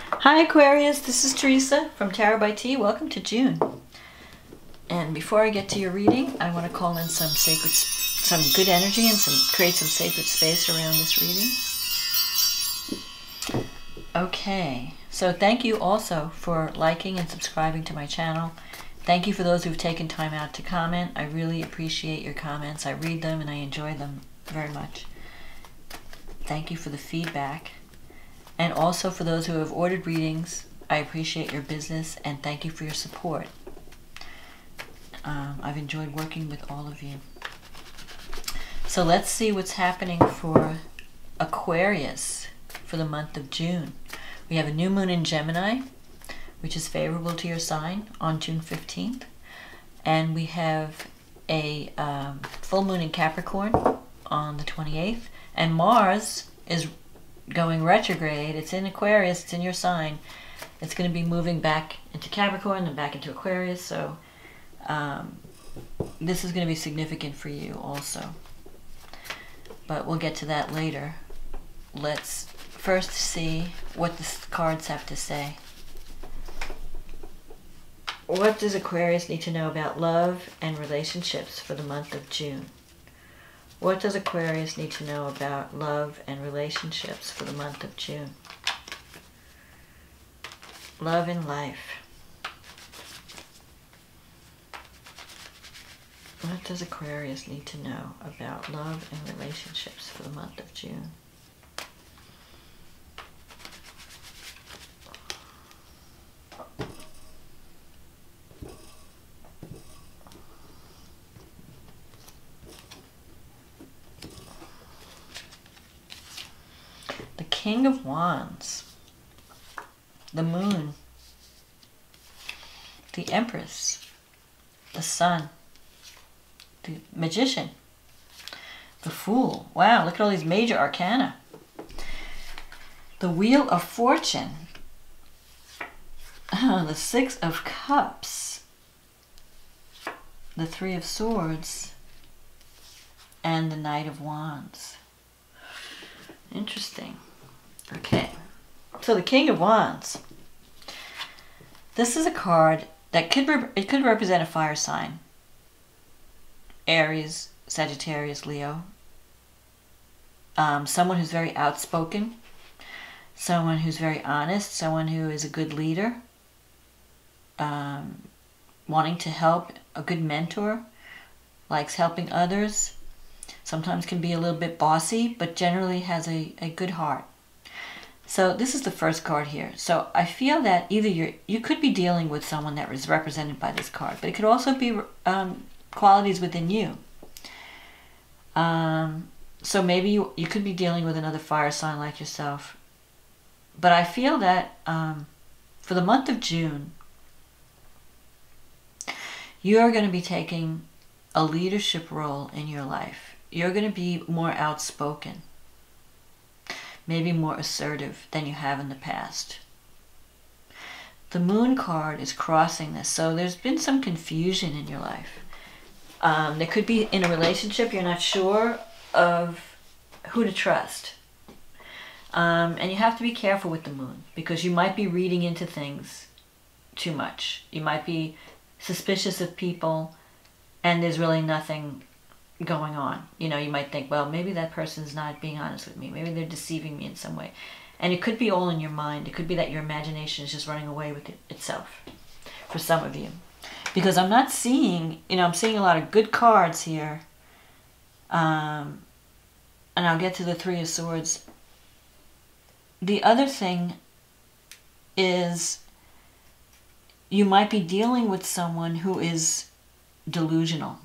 Hi Aquarius, this is Teresa from Tarot by T. Welcome to June. And before I get to your reading, I want to call in some good energy and create some sacred space around this reading. Okay, so thank you also for liking and subscribing to my channel. Thank you for those who've taken time out to comment. I really appreciate your comments. I read them and I enjoy them very much. Thank you for the feedback. And also for those who have ordered readings, I appreciate your business and thank you for your support. I've enjoyed working with all of you. So let's see what's happening for Aquarius for the month of June. We have a new moon in Gemini, which is favorable to your sign on June 15th. And we have a full moon in Capricorn on the 28th. And Mars is going retrograde. It's in Aquarius, it's in your sign. It's going to be moving back into Capricorn and back into Aquarius, so this is going to be significant for you also. But we'll get to that later. Let's first see what the cards have to say. What does Aquarius need to know about love and relationships for the month of June? What does Aquarius need to know about love and relationships for the month of June? Love and life. What does Aquarius need to know about love and relationships for the month of June? King of Wands, the Moon, the Empress, the Sun, the Magician, the Fool. Wow, look at all these major arcana. The Wheel of Fortune, the Six of Cups, the Three of Swords, and the Knight of Wands. Interesting. Okay, so the King of Wands. This is a card that could represent a fire sign. Aries, Sagittarius, Leo. Someone who's very outspoken. Someone who's very honest. Someone who is a good leader. Wanting to help. A good mentor. Likes helping others. Sometimes can be a little bit bossy, but generally has a good heart. So this is the first card here. So I feel that either you could be dealing with someone that is represented by this card, but it could also be qualities within you. So maybe you could be dealing with another fire sign like yourself. But I feel that for the month of June, you are going to be taking a leadership role in your life. You're going to be more outspoken. Maybe more assertive than you have in the past. The Moon card is crossing this, so there's been some confusion in your life. There could be in a relationship you're not sure of who to trust. And you have to be careful with the Moon, because you might be reading into things too much. You might be suspicious of people, and there's really nothing going on. You know, you might think, well, maybe that person's not being honest with me. Maybe they're deceiving me in some way. And it could be all in your mind. It could be that your imagination is just running away with itself for some of you. Because I'm not seeing, I'm seeing a lot of good cards here. And I'll get to the Three of Swords. The other thing is you might be dealing with someone who is delusional.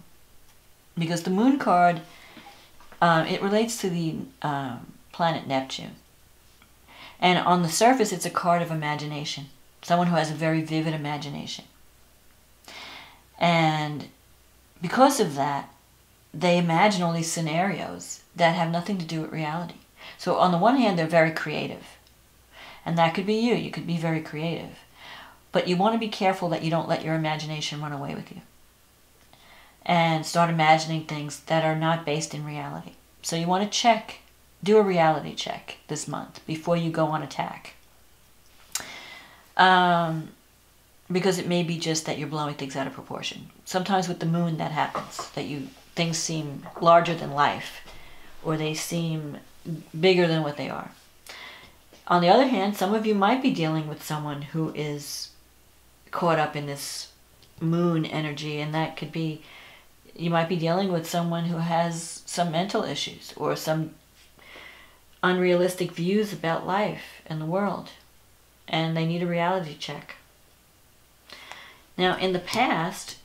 Because the Moon card, it relates to the planet Neptune. And on the surface, it's a card of imagination. Someone who has a very vivid imagination. And because of that, they imagine all these scenarios that have nothing to do with reality. So on the one hand, they're very creative. And that could be you. You could be very creative. But you want to be careful that you don't let your imagination run away with you. And start imagining things that are not based in reality. So you want to do a reality check this month before you go on attack. Because it may be just that you're blowing things out of proportion. Sometimes with the moon that happens, that things seem larger than life, or they seem bigger than what they are. On the other hand, some of you might be dealing with someone who is caught up in this moon energy, and that could be, you might be dealing with someone who has some mental issues or some unrealistic views about life and the world, and they need a reality check. Now, in the past,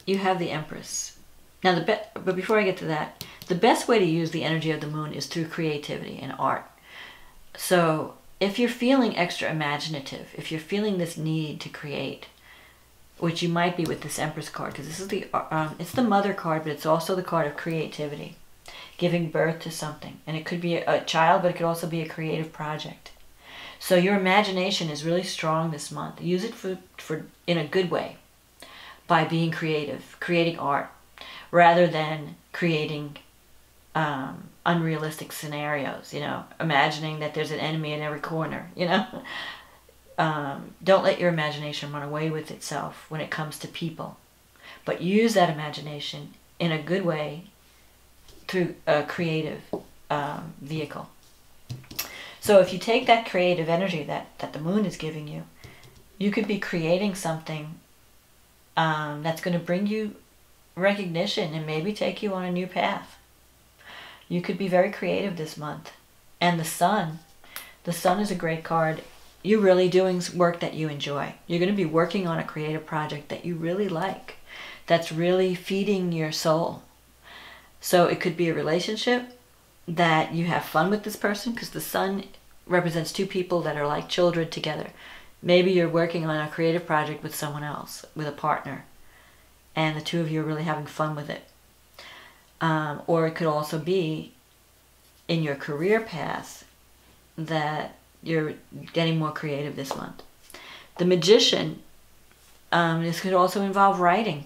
you have the Empress. Now, but before I get to that, the best way to use the energy of the moon is through creativity and art. So, if you're feeling extra imaginative, if you're feeling this need to create, which you might be with this Empress card, because this is it's the Mother card, but it's also the card of creativity, giving birth to something. And it could be a child, but it could also be a creative project. So your imagination is really strong this month. Use it for in a good way, by being creative, creating art, rather than creating unrealistic scenarios, you know, imagining that there's an enemy in every corner, you know. Don't let your imagination run away with itself when it comes to people, but use that imagination in a good way through a creative vehicle. So if you take that creative energy that the moon is giving you, you could be creating something that's going to bring you recognition and maybe take you on a new path. You could be very creative this month. And the Sun is a great card. You're really doing work that you enjoy. You're going to be working on a creative project that you really like, that's really feeding your soul. So it could be a relationship that you have fun with this person, because the Sun represents two people that are like children together. Maybe you're working on a creative project with someone else, with a partner, and the two of you are really having fun with it. Or it could also be in your career path that you're getting more creative this month. The Magician, this could also involve writing.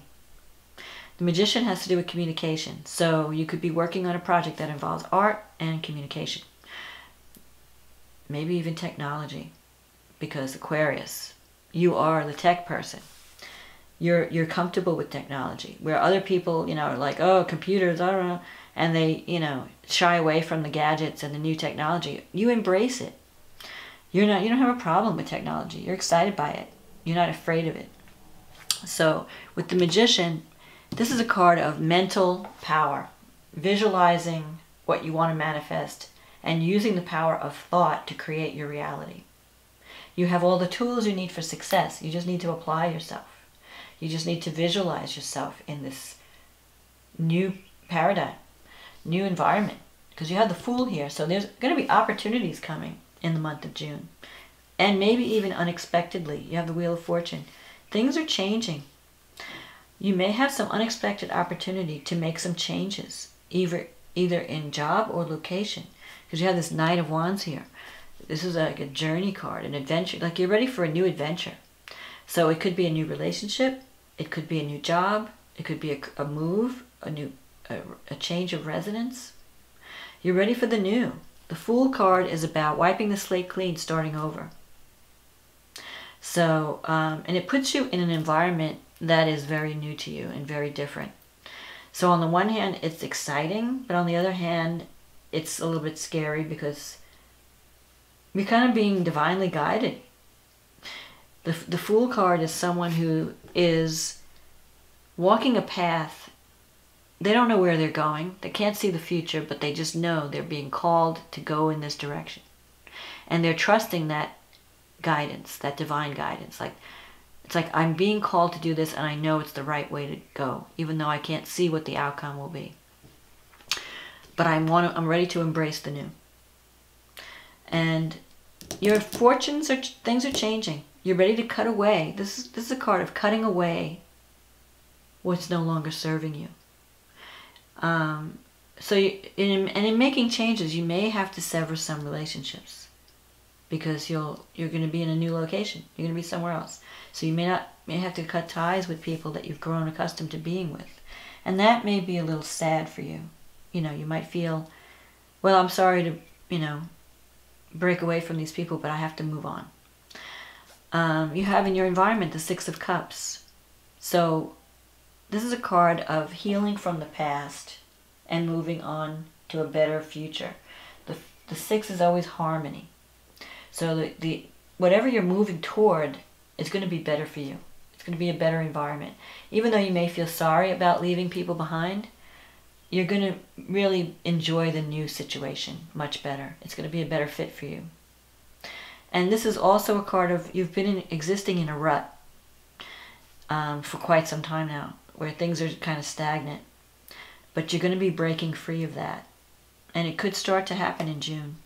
The Magician has to do with communication. So you could be working on a project that involves art and communication. Maybe even technology. Because Aquarius, you are the tech person. You're comfortable with technology. Where other people, you know, are like, oh, computers, I don't know, and they, you know, shy away from the gadgets and the new technology. You embrace it. You don't have a problem with technology. You're excited by it. You're not afraid of it. So with the Magician, this is a card of mental power, visualizing what you want to manifest and using the power of thought to create your reality. You have all the tools you need for success. You just need to apply yourself. You just need to visualize yourself in this new paradigm, new environment, because you have the Fool here. So there's going to be opportunities coming in the month of June, and maybe even unexpectedly. You have the Wheel of Fortune. Things are changing. You may have some unexpected opportunity to make some changes, either in job or location, because you have this Knight of Wands here. This is like a journey card, an adventure, like you're ready for a new adventure. So it could be a new relationship, it could be a new job, it could be a move, a change of residence. You're ready for the new. The Fool card is about wiping the slate clean, starting over. So, and it puts you in an environment that is very new to you and very different. So on the one hand, it's exciting, but on the other hand, it's a little bit scary because we're kind of being divinely guided. The Fool card is someone who is walking a path. They don't know where they're going. They can't see the future, but they just know they're being called to go in this direction. And they're trusting that guidance, that divine guidance. It's like, I'm being called to do this and I know it's the right way to go, even though I can't see what the outcome will be. But I'm ready to embrace the new. And your fortunes things are changing. You're ready to cut away. This is a card of cutting away what's no longer serving you. So in making changes, you may have to sever some relationships because you're going to be in a new location. You're going to be somewhere else. So you may have to cut ties with people that you've grown accustomed to being with, and that may be a little sad for you. You know, you might feel, well, I'm sorry to, break away from these people, but I have to move on. You have in your environment the Six of Cups. So this is a card of healing from the past and moving on to a better future. The Six is always harmony. So the whatever you're moving toward is going to be better for you. It's going to be a better environment. Even though you may feel sorry about leaving people behind, you're going to really enjoy the new situation much better. It's going to be a better fit for you. And this is also a card of you've been existing in a rut for quite some time now, where things are kind of stagnant. But you're going to be breaking free of that. And it could start to happen in June.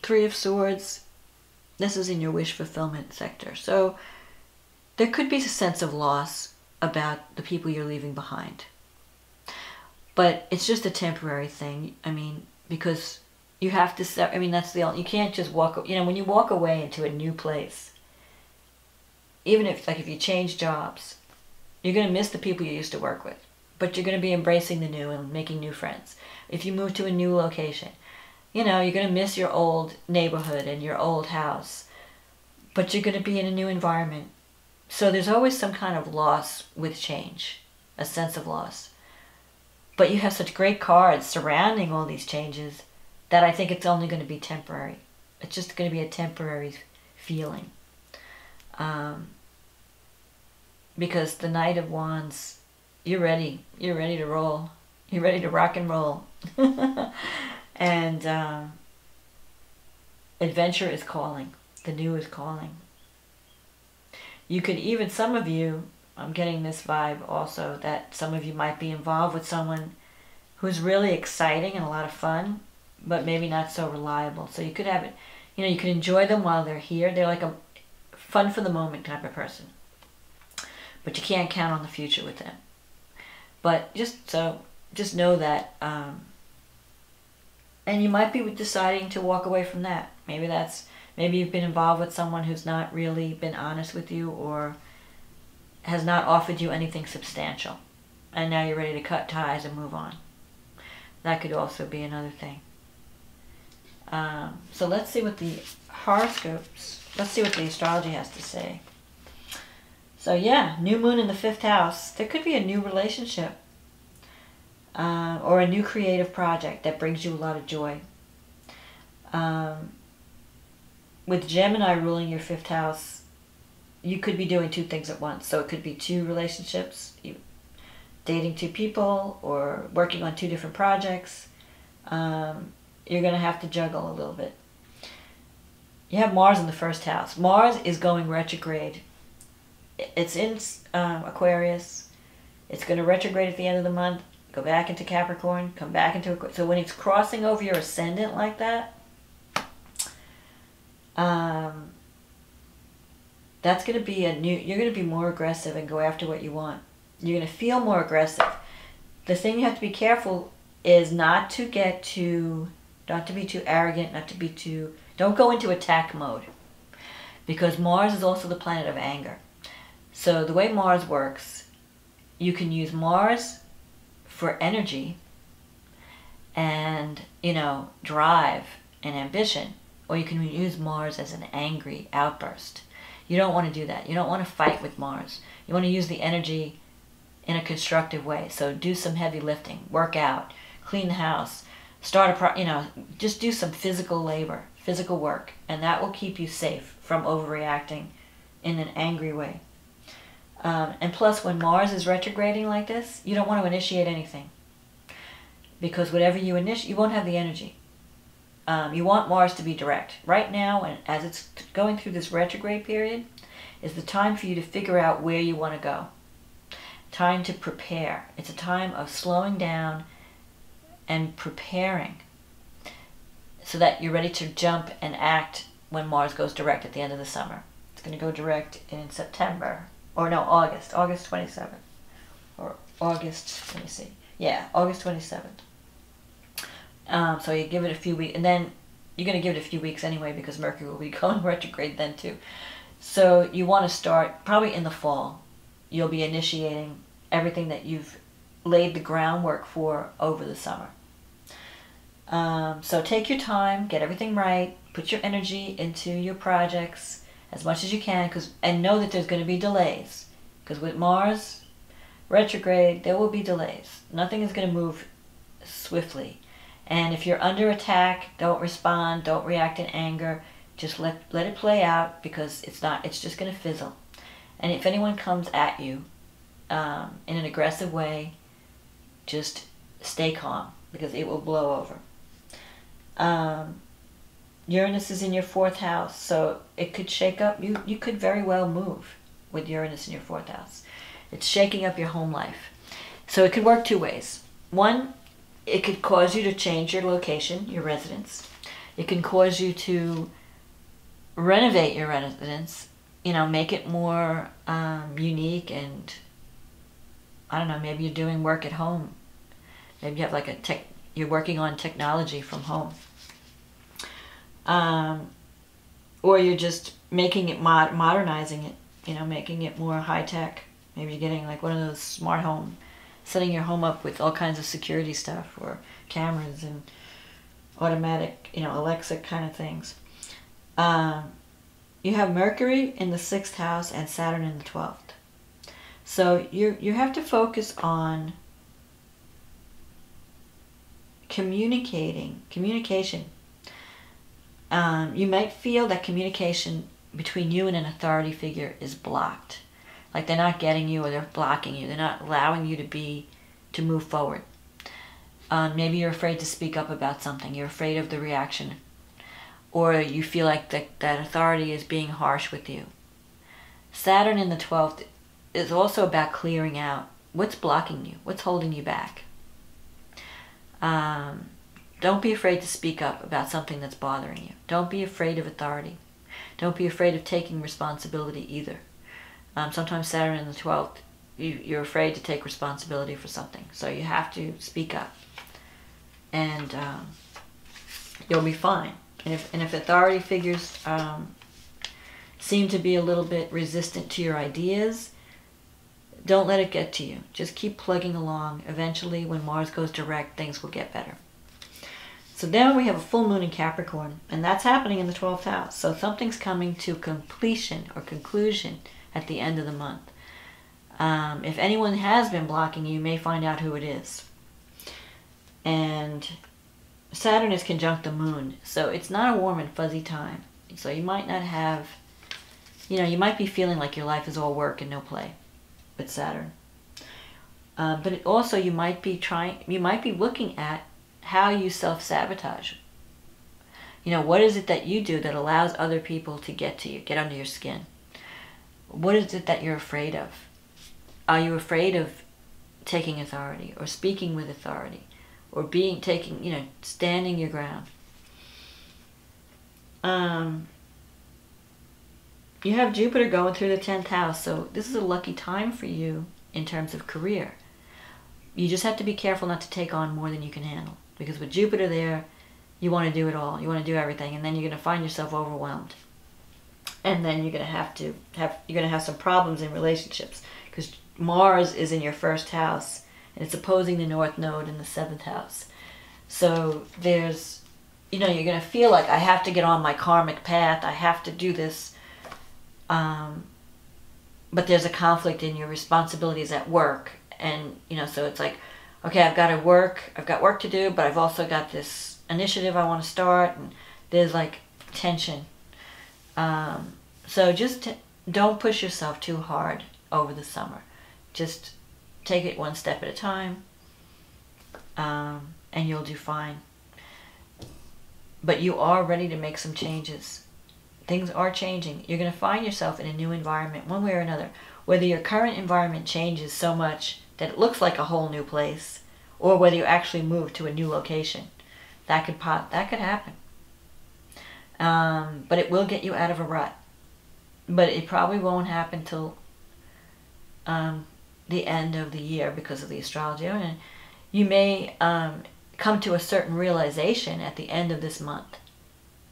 Three of Swords. This is in your wish fulfillment sector. So there could be a sense of loss about the people you're leaving behind. But it's just a temporary thing. I mean, because you have to, I mean, that's the only, you can't just walk, you know, when you walk away into a new place, even if, like, if you change jobs, you're going to miss the people you used to work with, but you're going to be embracing the new and making new friends. If you move to a new location, you know, you're going to miss your old neighborhood and your old house, but you're going to be in a new environment. So there's always some kind of loss with change, a sense of loss. But you have such great cards surrounding all these changes that I think it's only going to be temporary. It's just going to be a temporary feeling. Because the Knight of Wands, you're ready. You're ready to roll. You're ready to rock and roll. And adventure is calling. The new is calling. You could even, some of you, I'm getting this vibe also, that some of you might be involved with someone who's really exciting and a lot of fun, but maybe not so reliable. So you could have it, you know, you can enjoy them while they're here. They're like a fun for the moment type of person. But you can't count on the future with them. But just know that, and you might be deciding to walk away from that. Maybe you've been involved with someone who's not really been honest with you or has not offered you anything substantial. And now you're ready to cut ties and move on. That could also be another thing. So let's see what the horoscopes, let's see what the astrology has to say. So yeah, new moon in the 5th house. There could be a new relationship or a new creative project that brings you a lot of joy. With Gemini ruling your 5th house, you could be doing two things at once. So it could be two relationships, dating two people, or working on two different projects. You're going to have to juggle a little bit. You have Mars in the 1st house. Mars is going retrograde. It's in Aquarius. It's going to retrograde at the end of the month, go back into Capricorn, come back into Aquarius. So when it's crossing over your ascendant like that, that's going to be you're going to be more aggressive and go after what you want. You're going to feel more aggressive. The thing you have to be careful is not to be too arrogant, don't go into attack mode. Because Mars is also the planet of anger. So the way Mars works, you can use Mars for energy and, you know, drive and ambition, or you can use Mars as an angry outburst. You don't want to do that. You don't want to fight with Mars. You want to use the energy in a constructive way. So do some heavy lifting, work out, clean the house, just do some physical labor, physical work, and that will keep you safe from overreacting in an angry way. And plus, when Mars is retrograding like this, you don't want to initiate anything. Because whatever you initiate, you won't have the energy. You want Mars to be direct. Right now, and as it's going through this retrograde period, is the time for you to figure out where you want to go. Time to prepare. It's a time of slowing down and preparing so that you're ready to jump and act when Mars goes direct at the end of the summer. It's going to go direct in September. Or no, August 27th. Or August, let me see. Yeah, August 27th. So you give it a few weeks, and then you're going to give it a few weeks anyway because Mercury will be going retrograde then too. So you want to start probably in the fall. You'll be initiating everything that you've laid the groundwork for over the summer. So take your time, get everything right, put your energy into your projects as much as you can, and know that there's going to be delays. Because with Mars retrograde, there will be delays. Nothing is going to move swiftly. And if you're under attack, don't respond, don't react in anger. Just let it play out, because it's just going to fizzle. And if anyone comes at you in an aggressive way, just stay calm, because it will blow over. Uranus is in your 4th house, so it could shake up. You could very well move with Uranus in your 4th house. It's shaking up your home life. So it could work 2 ways. One, it could cause you to change your location, your residence. It can cause you to renovate your residence, make it more unique, and I don't know, maybe you're doing work at home. Maybe you have like you're working on technology from home. Or you're just making it, modernizing it, making it more high-tech. Maybe you're getting like one of those smart home, setting your home up with all kinds of security stuff, or cameras and automatic, Alexa kind of things. You have Mercury in the 6th house and Saturn in the 12th. So you have to focus on communication. You might feel that communication between you and an authority figure is blocked. Like they're not getting you, or they're blocking you. They're not allowing you to move forward. Maybe you're afraid to speak up about something. You're afraid of the reaction. Or you feel like that authority is being harsh with you. Saturn in the 12th is also about clearing out what's blocking you, what's holding you back. Don't be afraid to speak up about something that's bothering you. Don't be afraid of authority. Don't be afraid of taking responsibility either. Sometimes Saturn in the 12th, you're afraid to take responsibility for something. So you have to speak up. And you'll be fine. And if authority figures seem to be a little bit resistant to your ideas, don't let it get to you. Just keep plugging along. Eventually, when Mars goes direct, things will get better. So now we have a full moon in Capricorn, and that's happening in the 12th house. So something's coming to completion or conclusion at the end of the month. If anyone has been blocking you, you may find out who it is. And Saturn is conjunct the moon, so it's not a warm and fuzzy time. So you might not have, you might be feeling like your life is all work and no play with Saturn. But also you might be looking at how you self-sabotage. What is it that you do that allows other people to get to you, get under your skin? What is it that you're afraid of? Are you afraid of taking authority, or speaking with authority, or standing your ground? You have Jupiter going through the 10th house, so this is a lucky time for you in terms of career. You just have to be careful not to take on more than you can handle, because with Jupiter there, you want to do it all. You want to do everything, and then you're going to find yourself overwhelmed. And then you're going to have some problems in relationships, because Mars is in your 1st house, and it's opposing the North Node in the 7th house. So there's, you're going to feel like, I have to get on my karmic path, I have to do this. But there's a conflict in your responsibilities at work. And, so it's like, okay, I've got work to do, but I've also got this initiative I want to start, and there's like tension. So just don't push yourself too hard over the summer. Just take it one step at a time, and you'll do fine. But you are ready to make some changes. Things are changing. You're going to find yourself in a new environment, one way or another. Whether your current environment changes so much that it looks like a whole new place, or whether you actually move to a new location, that could happen. But it will get you out of a rut. But it probably won't happen till the end of the year because of the astrology. And you may come to a certain realization at the end of this month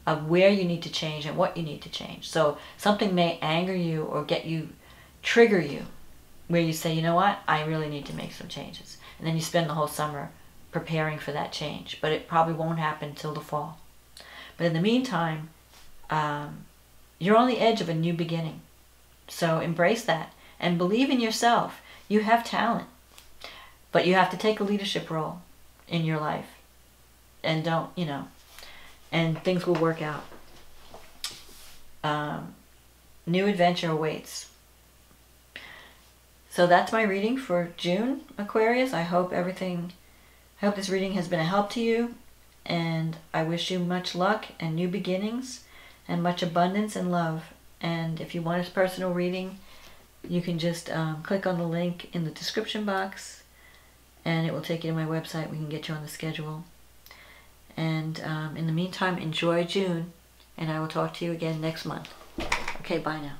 of where you need to change and what you need to change. So something may anger you or trigger you, where you say, you know what, I really need to make some changes. And then you spend the whole summer preparing for that change. But it probably won't happen till the fall. But in the meantime, you're on the edge of a new beginning. So embrace that and believe in yourself. You have talent, but you have to take a leadership role in your life. And don't, and things will work out. New adventure awaits. So that's my reading for June, Aquarius. I hope this reading has been a help to you. And I wish you much luck and new beginnings and much abundance and love. And if you want a personal reading, you can just click on the link in the description box and it will take you to my website. We can get you on the schedule. And in the meantime, enjoy June, and I will talk to you again next month. Okay, bye now.